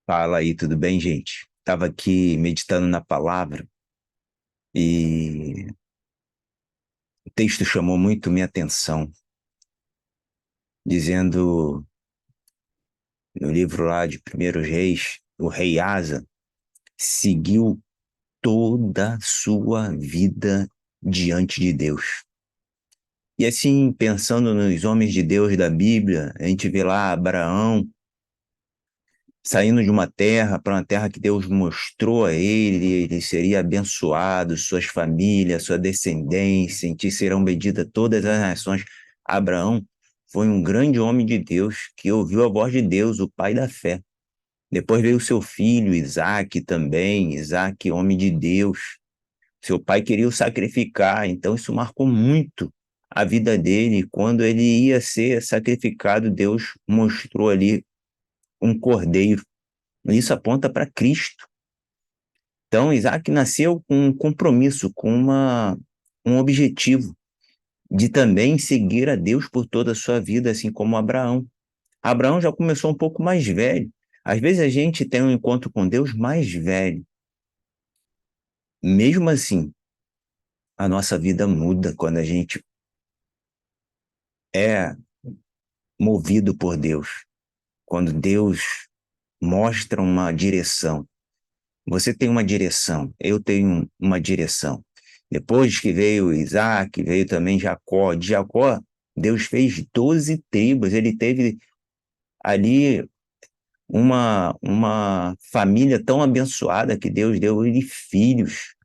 Fala aí, tudo bem, gente? Estava aqui meditando na palavra e o texto chamou muito minha atenção, dizendo no livro lá de Primeiros Reis, o rei Asa seguiu toda a sua vida diante de Deus. E assim, pensando nos homens de Deus da Bíblia, a gente vê lá Abraão saindo de uma terra para uma terra que Deus mostrou a ele, ele seria abençoado, suas famílias, sua descendência, em ti serão benditas todas as nações. Abraão foi um grande homem de Deus que ouviu a voz de Deus, o pai da fé. Depois veio seu filho, Isaac também, Isaac, homem de Deus. Seu pai queria o sacrificar, então isso marcou muito a vida dele. Quando ele ia ser sacrificado, Deus mostrou ali um cordeiro. Isso aponta para Cristo. Então, Isaac nasceu com um compromisso, um objetivo de também seguir a Deus por toda a sua vida, assim como Abraão. Abraão já começou um pouco mais velho. Às vezes a gente tem um encontro com Deus mais velho. Mesmo assim, a nossa vida muda quando a gente é movido por Deus. Quando Deus mostra uma direção. Você tem uma direção, eu tenho uma direção. Depois que veio Isaac, veio também Jacó. De Jacó, Deus fez 12 tribos. Ele teve ali uma família tão abençoada que Deus deu ele filhos.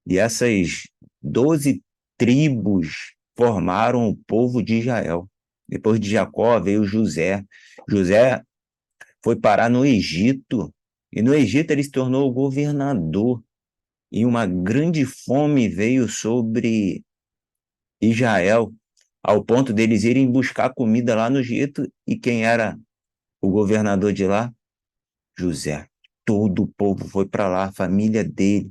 E essas 12 tribos formaram o povo de Israel. Depois de Jacó veio José. José foi parar no Egito. E no Egito ele se tornou governador. E uma grande fome veio sobre Israel, ao ponto deles irem buscar comida lá no Egito. E quem era o governador de lá? José. Todo o povo foi para lá, a família dele.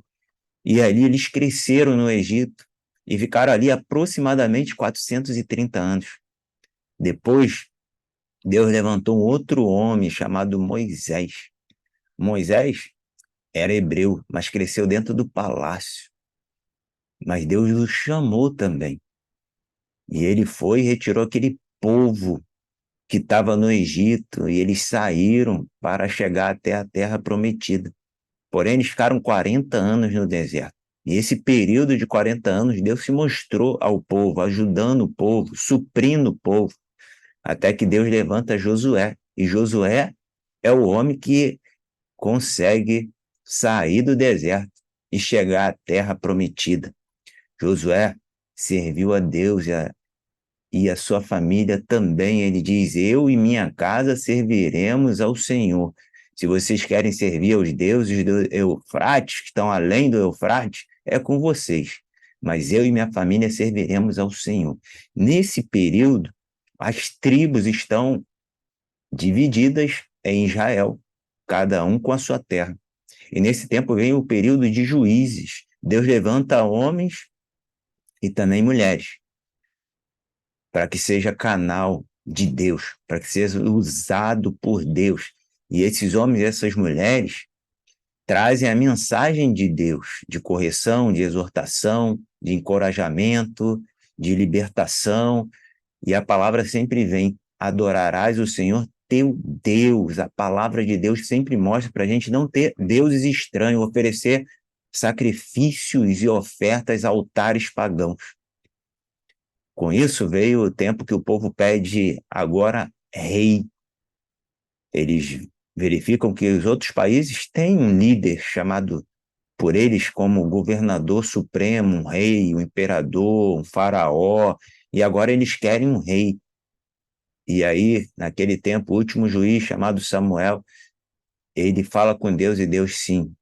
E ali eles cresceram no Egito e ficaram ali aproximadamente 430 anos. Depois, Deus levantou um outro homem chamado Moisés. Moisés era hebreu, mas cresceu dentro do palácio. Mas Deus o chamou também. E ele foi e retirou aquele povo que estava no Egito, e eles saíram para chegar até a terra prometida. Porém, eles ficaram 40 anos no deserto. E esse período de 40 anos, Deus se mostrou ao povo, ajudando o povo, suprindo o povo, até que Deus levanta Josué. E Josué é o homem que consegue sair do deserto e chegar à terra prometida. Josué serviu a Deus e a sua família também. Ele diz: Eu e minha casa serviremos ao Senhor. Se vocês querem servir aos deuses do Eufrates, que estão além do Eufrates, é com vocês. Mas eu e minha família serviremos ao Senhor. Nesse período, as tribos estão divididas em Israel, cada um com a sua terra. E nesse tempo vem o período de juízes. Deus levanta homens e também mulheres para que seja canal de Deus, para que seja usado por Deus. E esses homens e essas mulheres trazem a mensagem de Deus, de correção, de exortação, de encorajamento, de libertação. E a palavra sempre vem: adorarás o Senhor teu Deus. A palavra de Deus sempre mostra para a gente não ter deuses estranhos, oferecer sacrifícios e ofertas a altares pagãos. Com isso veio o tempo que o povo pede agora rei. Eles verificam que os outros países têm um líder chamado por eles como governador supremo, um rei, um imperador, um faraó, e agora eles querem um rei. E aí, naquele tempo, o último juiz chamado Samuel, ele fala com Deus e Deus sim,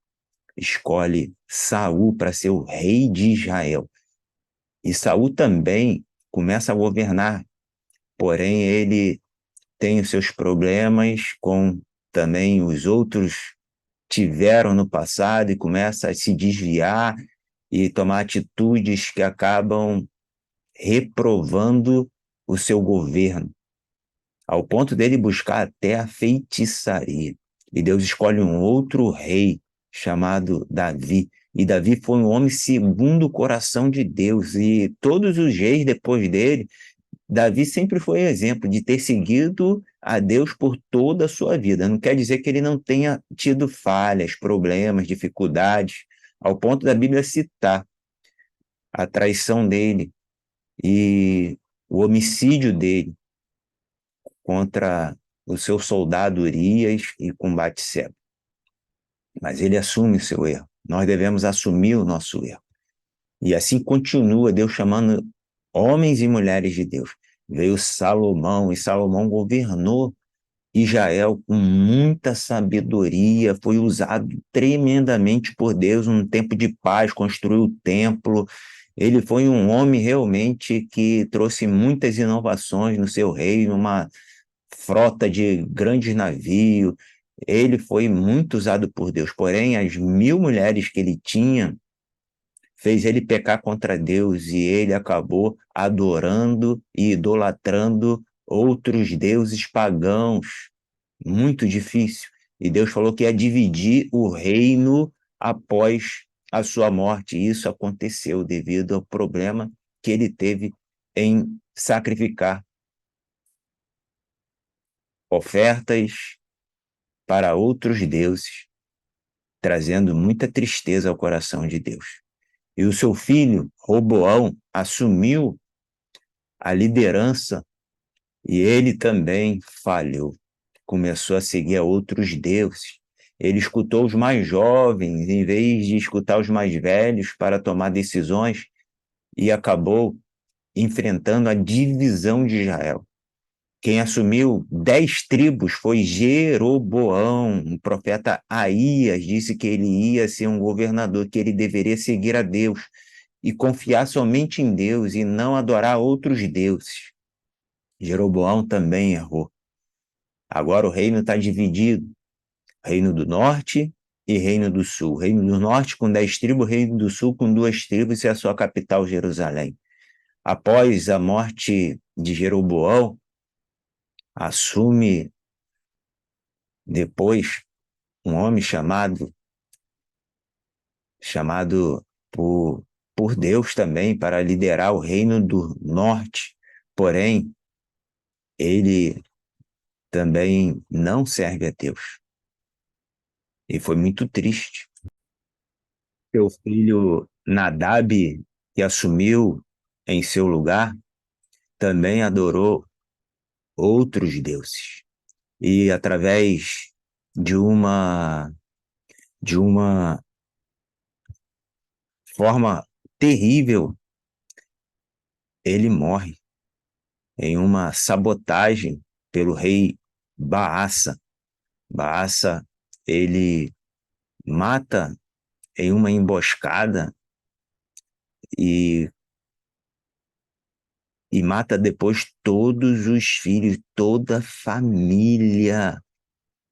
escolhe Saul para ser o rei de Israel. E Saul também começa a governar, porém ele tem os seus problemas com também os outros tiveram no passado e começa a se desviar e tomar atitudes que acabam reprovando o seu governo, ao ponto dele buscar até a feitiçaria. E Deus escolhe um outro rei chamado Davi. E Davi foi um homem segundo o coração de Deus. E todos os reis depois dele, Davi sempre foi exemplo de ter seguido a Deus por toda a sua vida. Não quer dizer que ele não tenha tido falhas, problemas, dificuldades, ao ponto da Bíblia citar a traição dele e o homicídio dele contra o seu soldado Urias e com Batseba. Mas ele assume o seu erro. Nós devemos assumir o nosso erro. E assim continua Deus chamando homens e mulheres de Deus. Veio Salomão, e Salomão governou Israel com muita sabedoria, foi usado tremendamente por Deus num tempo de paz, construiu o templo. Ele foi um homem realmente que trouxe muitas inovações no seu reino, uma frota de grandes navios. Ele foi muito usado por Deus, porém, as 1.000 mulheres que ele tinha fez ele pecar contra Deus e ele acabou adorando e idolatrando outros deuses pagãos. Muito difícil. E Deus falou que ia dividir o reino após a sua morte. E isso aconteceu devido ao problema que ele teve em sacrificar ofertas para outros deuses, trazendo muita tristeza ao coração de Deus. E o seu filho, Roboão, assumiu a liderança e ele também falhou. Começou a seguir a outros deuses. Ele escutou os mais jovens em vez de escutar os mais velhos para tomar decisões e acabou enfrentando a divisão de Israel. Quem assumiu 10 tribos foi Jeroboão. O profeta Aías disse que ele ia ser um governador, que ele deveria seguir a Deus e confiar somente em Deus e não adorar outros deuses. Jeroboão também errou. Agora o reino está dividido. Reino do Norte e Reino do Sul. Reino do Norte com 10 tribos, Reino do Sul com 2 tribos e a sua capital, Jerusalém. Após a morte de Jeroboão, assume depois um homem chamado por Deus também para liderar o Reino do Norte. Porém, ele também não serve a Deus. E foi muito triste. Seu filho Nadab, que assumiu em seu lugar, também adorou outros deuses. E através de uma de uma forma terrível, ele morre em uma sabotagem pelo rei Baasa. Baasa, ele mata em uma emboscada e, e mata depois todos os filhos, toda a família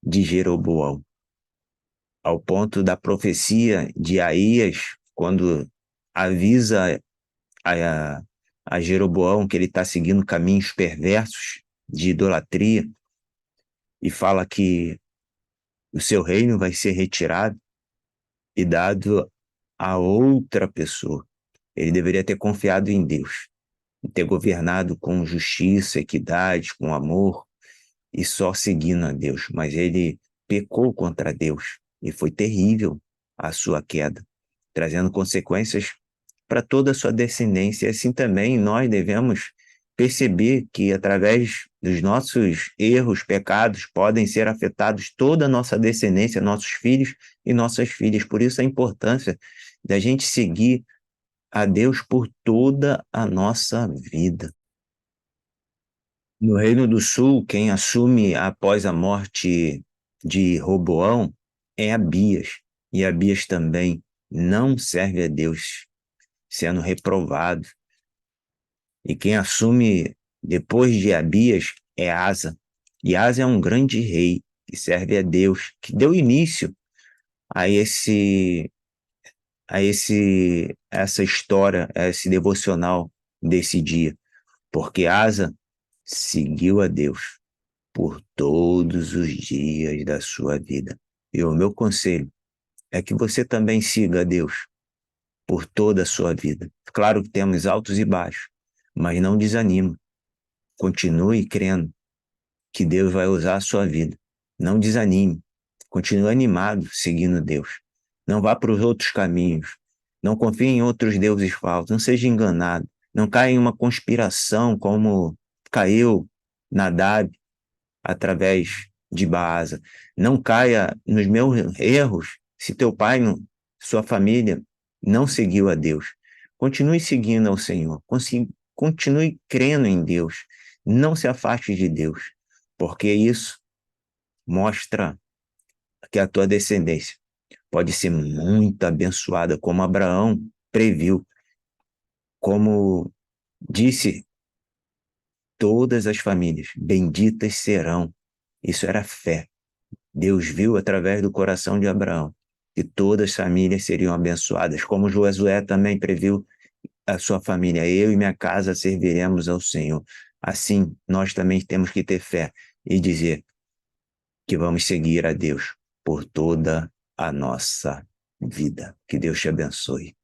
de Jeroboão, ao ponto da profecia de Aías, quando avisa a, a Jeroboão que ele está seguindo caminhos perversos de idolatria e fala que o seu reino vai ser retirado e dado a outra pessoa. Ele deveria ter confiado em Deus e ter governado com justiça, equidade, com amor e só seguindo a Deus. Mas ele pecou contra Deus e foi terrível a sua queda, trazendo consequências para toda a sua descendência. E assim também nós devemos perceber que através dos nossos erros, pecados, podem ser afetados toda a nossa descendência, nossos filhos e nossas filhas. Por isso a importância da gente seguir a Deus por toda a nossa vida. No Reino do Sul, quem assume após a morte de Roboão é Abias. E Abias também não serve a Deus, sendo reprovado. E quem assume depois de Abias é Asa. E Asa é um grande rei que serve a Deus, que deu início a essa história, a esse devocional desse dia, porque Asa seguiu a Deus. por todos os dias da sua vida. E o meu conselho é que você também siga a Deus por toda a sua vida. Claro que temos altos e baixos, mas não desanima. Continue crendo que Deus vai usar a sua vida. Não desanime. Continue animado seguindo Deus. Não vá para os outros caminhos. Não confie em outros deuses falsos. Não seja enganado. Não caia em uma conspiração como caiu Nadab através de Baasa. Não caia nos meus erros se teu pai, sua família não seguiu a Deus. Continue seguindo ao Senhor. Continue crendo em Deus. Não se afaste de Deus, porque isso mostra que a tua descendência pode ser muito abençoada, como Abraão previu, como disse, todas as famílias benditas serão. Isso era fé. Deus viu através do coração de Abraão que todas as famílias seriam abençoadas, como Josué também previu a sua família. Eu e minha casa serviremos ao Senhor. Assim, nós também temos que ter fé e dizer que vamos seguir a Deus por toda a nossa vida. Que Deus te abençoe.